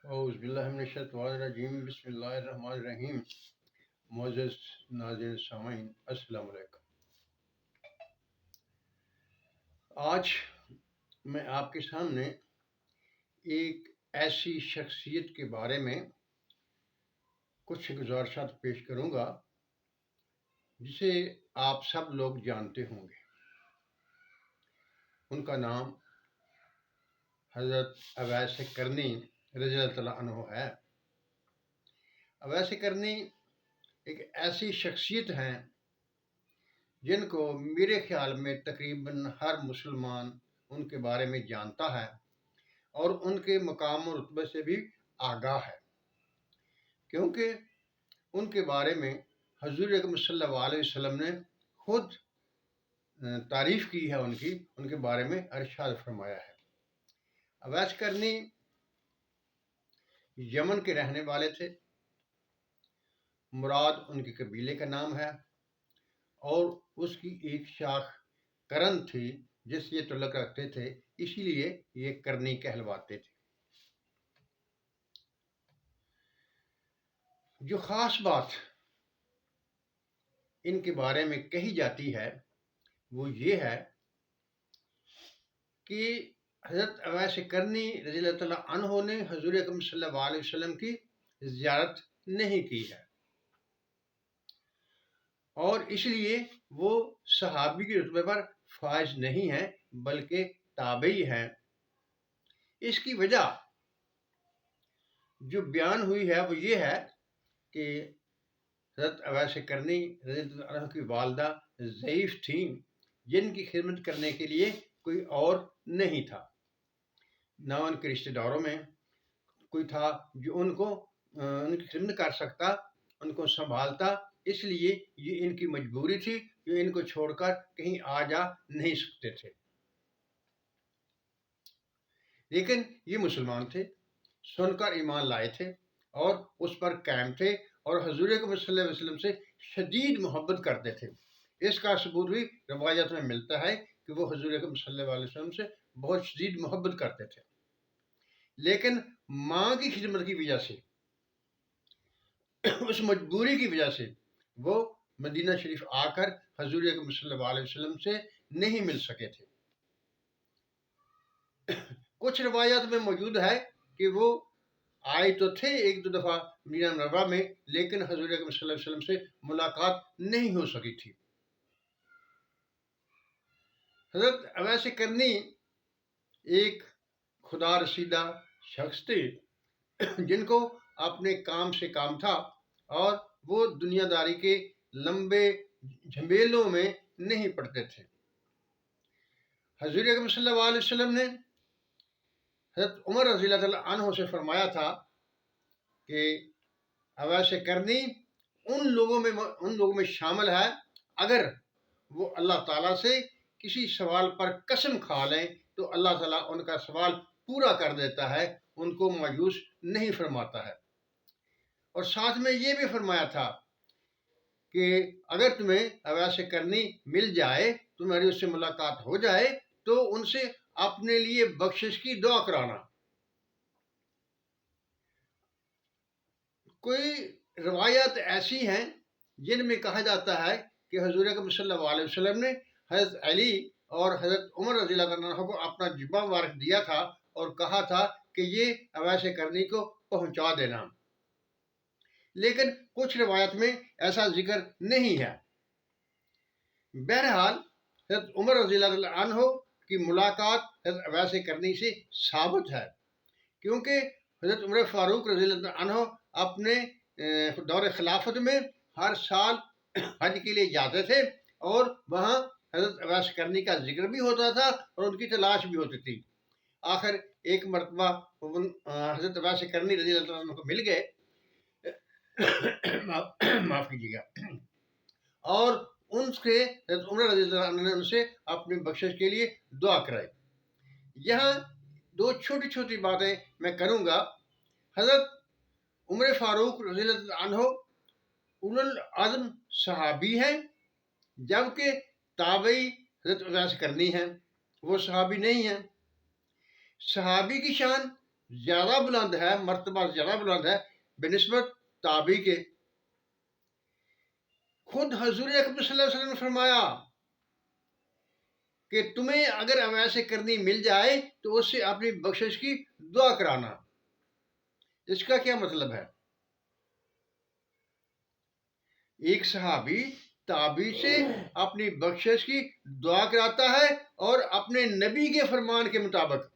اعوذ باللہ من الشیطان الرجیم بسم اللہ الرحمن الرحیم معزز ناظرین سامعین السلام علیکم۔ آج میں آپ کے سامنے ایک ایسی شخصیت کے بارے میں کچھ گزارشات پیش کروں گا جسے آپ سب لوگ جانتے ہوں گے۔ ان کا نام حضرت اویس کرنی رضی اللہ تعالیٰ عنہ ہے۔ اویس کرنی ایک ایسی شخصیت ہیں جن کو میرے خیال میں تقریباً ہر مسلمان ان کے بارے میں جانتا ہے اور ان کے مقام و رتبے سے بھی آگاہ ہے، کیونکہ ان کے بارے میں حضور اکرم صلی اللہ علیہ وسلم نے خود تعریف کی ہے، ان کے بارے میں ارشاد فرمایا ہے۔ اویس کرنی یمن کے رہنے والے تھے، مراد ان کے قبیلے کا نام ہے، اور اس کی ایک شاخ کرن تھی جس سے یہ تعلق رکھتے تھے، اسی لیے یہ کرنی کہلواتے تھے۔ جو خاص بات ان کے بارے میں کہی جاتی ہے وہ یہ ہے کہ حضرت اویس کرنی رضی اللہ تعالیٰ عنہ نے حضور اکرم صلی اللہ علیہ وسلم کی زیارت نہیں کی ہے، اور اس لیے وہ صحابی کے رتبے پر فائز نہیں ہیں بلکہ تابعی ہیں۔ اس کی وجہ جو بیان ہوئی ہے وہ یہ ہے کہ حضرت اویس کرنی رضی اللہ عنہ کی والدہ ضعیف تھیں، جن کی خدمت کرنے کے لیے کوئی اور نہیں تھا، نہ ان کے رشتہ داروں میں کوئی تھا جو ان کی خدمت کر سکتا، ان کو سنبھالتا، اس لیے یہ ان کی مجبوری تھی، جو ان کو چھوڑ کر کہیں آ جا نہیں سکتے تھے۔ لیکن یہ مسلمان تھے، سن کر ایمان لائے تھے اور اس پر قائم تھے، اور حضور اکرم صلی اللہ علیہ وسلم سے شدید محبت کرتے تھے۔ اس کا ثبوت بھی روایت میں ملتا ہے کہ وہ حضور اکرم صلی اللہ علیہ وسلم سے بہت شدید محبت کرتے تھے، لیکن ماں کی خدمت کی وجہ سے، اس مجبوری کی وجہ سے وہ مدینہ شریف آ کر حضور اکرم صلی اللہ علیہ وسلم سے نہیں مل سکے تھے۔ کچھ روایات میں موجود ہے کہ وہ آئے تو تھے ایک دو دفعہ مدینہ منورہ میں، لیکن حضور اکرم صلی اللہ علیہ وسلم سے ملاقات نہیں ہو سکی تھی۔ حضرت اویس کرنی ایک خدا رسیدہ شخص تھے جن کو اپنے کام سے کام تھا، اور وہ دنیا داری کے لمبے جھمیلوں میں نہیں پڑتے تھے۔ حضور اکرم صلی اللہ علیہ وسلم نے حضرت عمر رضی اللہ تعالیٰ عنہ سے فرمایا تھا کہ اویس کرنی ان لوگوں میں شامل ہے، اگر وہ اللہ تعالیٰ سے کسی سوال پر قسم کھا لیں تو اللہ تعالیٰ ان کا سوال پورا کر دیتا ہے، ان کو مایوس نہیں فرماتا ہے۔ اور ساتھ میں یہ بھی فرمایا تھا کہ اگر تمہیں اویس کرنی مل جائے، تمہاری اس سے ملاقات ہو جائے، تو ان سے اپنے لیے بخشش کی دعا کرانا۔ کوئی روایات ایسی ہیں جن میں کہا جاتا ہے کہ حضور اکرم صلی اللہ علیہ وسلم نے حضرت علی اور حضرت عمر رضی اللہ عنہ کو اپنا جبہ مبارک دیا تھا اور کہا تھا کہ یہ اویس کرنی کو پہنچا دینا، لیکن کچھ روایت میں ایسا ذکر نہیں ہے۔ بہرحال حضرت عمر رضی اللہ عنہ کی ملاقات حضرت اویس کرنی سے ثابت ہے، کیونکہ حضرت عمر فاروق رضی اللہ عنہ اپنے دور خلافت میں ہر سال حج کے لیے جاتے تھے، اور وہاں حضرت اویس کرنی کا ذکر بھی ہوتا تھا اور ان کی تلاش بھی ہوتی تھی۔ آخر ایک مرتبہ حضرت اویس کرنی رضی اللہ عنہ کو مل گئے، معاف کیجیے گا، اور ان سے حضرت عمر رضی اللہ عنہ نے ان سے اپنی بخشش کے لیے دعا کرائی۔ یہاں دو چھوٹی چھوٹی باتیں میں کروں گا۔ حضرت عمر فاروق رضی اللہ عنہ اولو العزم صحابی ہیں، جبکہ تابعی حضرت اویس کرنی ہیں، وہ صحابی نہیں ہیں۔ صحابی کی شان زیادہ بلند ہے، مرتبہ زیادہ بلند ہے بنسبت تابعی کے۔ خود حضور اکرم صلی اللہ علیہ وسلم نے فرمایا کہ تمہیں اگر اویس کرنی مل جائے تو اس سے اپنی بخشش کی دعا کرانا۔ اس کا کیا مطلب ہے؟ ایک صحابی تابعی سے اپنی بخشش کی دعا کراتا ہے اور اپنے نبی کے فرمان کے مطابق۔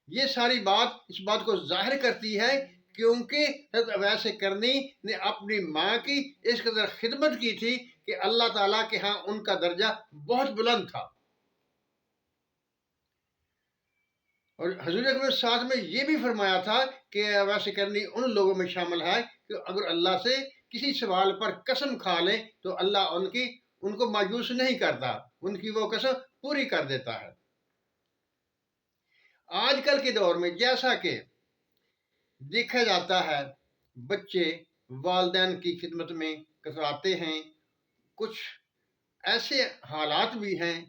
یہ ساری بات اس بات کو ظاہر کرتی ہے کیونکہ حضرت اویس کرنی نے اپنی ماں کی اس قدر خدمت کی تھی کہ اللہ تعالیٰ کے ہاں ان کا درجہ بہت بلند تھا۔ اور حضور اکرم ساتھ میں یہ بھی فرمایا تھا کہ اویس کرنی ان لوگوں میں شامل ہے کہ اگر اللہ سے کسی سوال پر قسم کھا لیں تو اللہ ان کو مایوس نہیں کرتا، ان کی وہ قسم پوری کر دیتا ہے۔ آج کل کے دور میں جیسا کہ دیکھا جاتا ہے، بچے والدین کی خدمت میں کتراتے ہیں۔ کچھ ایسے حالات بھی ہیں،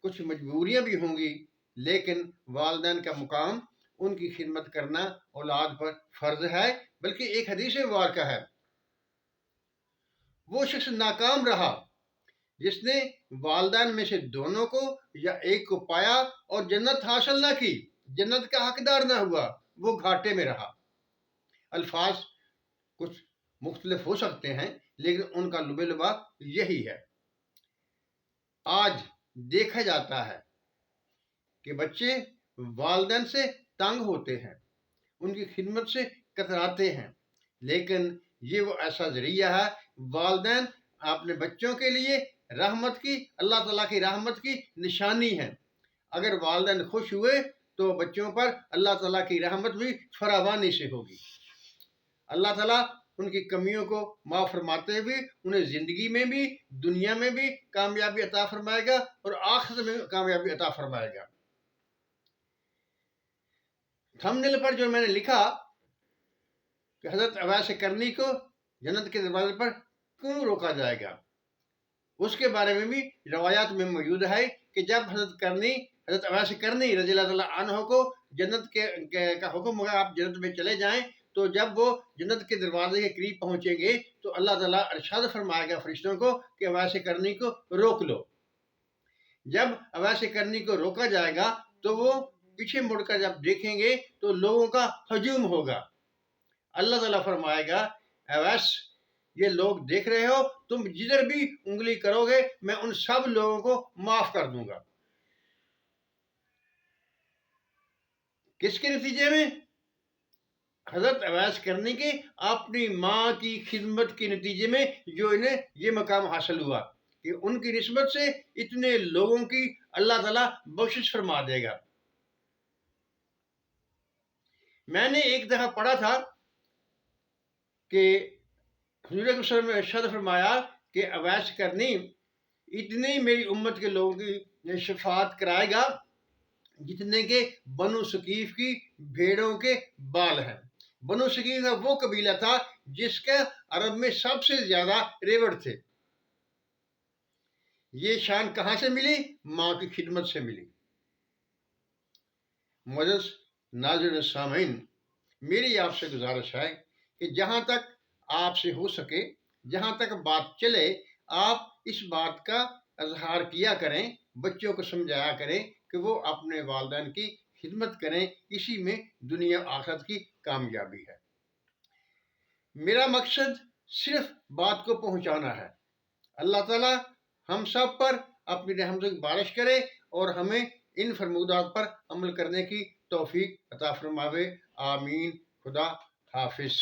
کچھ مجبوریاں بھی ہوں گی، لیکن والدین کا مقام ان کی خدمت کرنا اولاد پر فرض ہے۔ بلکہ ایک حدیث مبارکہ ہے، وہ شخص ناکام رہا جس نے والدین میں سے دونوں کو یا ایک کو پایا اور جنت حاصل نہ کی، جنت کا حقدار نہ ہوا، وہ گھاٹے میں رہا۔ الفاظ کچھ مختلف ہو سکتے ہیں لیکن ان کا لب لبا یہی ہے۔ آج دیکھا جاتا ہے کہ بچے والدین سے تنگ ہوتے ہیں، ان کی خدمت سے کتراتے ہیں، لیکن یہ وہ ایسا ذریعہ ہے، والدین اپنے بچوں کے لیے رحمت کی، اللہ تعالیٰ کی رحمت کی نشانی ہے۔ اگر والدین خوش ہوئے تو بچوں پر اللہ تعالیٰ کی رحمت بھی فراوانی سے ہوگی۔ اللہ تعالیٰ ان کی کمیوں کو معاف فرماتے ہوئے انہیں زندگی میں بھی، دنیا میں بھی کامیابی عطا فرمائے گا اور آخرت میں کامیابی عطا فرمائے گا۔ تھمبنیل پر جو میں نے لکھا کہ حضرت اویس کرنی کو جنت کے دروازے پر کیوں روکا جائے گا، اس کے بارے میں بھی روایات میں موجود ہے کہ جب حضرت اویس کرنی رضی اللہ تعالیٰ عنہ کو جنت کا حکم ہوا آپ جنت میں چلے جائیں، تو جب وہ جنت کے دروازے کے قریب پہنچیں گے تو اللہ تعالیٰ ارشاد فرمائے گا فرشتوں کو کہ اویس کرنی کو روک لو۔ جب اویس کرنی کو روکا جائے گا تو وہ پیچھے مڑ کر جب دیکھیں گے تو لوگوں کا ہجوم ہوگا۔ اللہ تعالیٰ فرمائے گا اویس یہ لوگ دیکھ رہے ہو، تم جدھر بھی انگلی کرو گے میں ان سب لوگوں کو معاف کر دوں گا۔ کس کے نتیجے میں؟ حضرت اویس کرنی کے اپنی ماں کی خدمت کے نتیجے میں جو انہیں یہ مقام حاصل ہوا کہ ان کی نسبت سے اتنے لوگوں کی اللہ تعالیٰ بخشش فرما دے گا۔ میں نے ایک دفعہ پڑھا تھا کہ حضور صلی اللہ علیہ وسلم نے ارشاد فرمایا کہ اویس کرنی اتنی میری امت کے لوگوں کی شفاعت کرائے گا جتنے کے بنو ثقیف کی بھیڑوں کے بال ہیں۔ بنو ثقیف کا وہ قبیلہ تھا جس کا عرب میں سب سے زیادہ ریوڑ تھے۔ یہ شان کہاں سے ملی؟ ماں کی خدمت سے ملی۔ معزز ناظرین سامعین، میری آپ سے گزارش ہے کہ جہاں تک آپ سے ہو سکے، جہاں تک بات چلے، آپ اس بات کا اظہار کیا کریں، بچوں کو سمجھایا کریں کہ وہ اپنے والدین کی خدمت کریں، اسی میں دنیا آخرت کی کامیابی ہے۔ میرا مقصد صرف بات کو پہنچانا ہے۔ اللہ تعالیٰ ہم سب پر اپنی رحمت کی بارش کرے اور ہمیں ان فرمودات پر عمل کرنے کی توفیق عطا فرماوے۔ آمین۔ خدا حافظ۔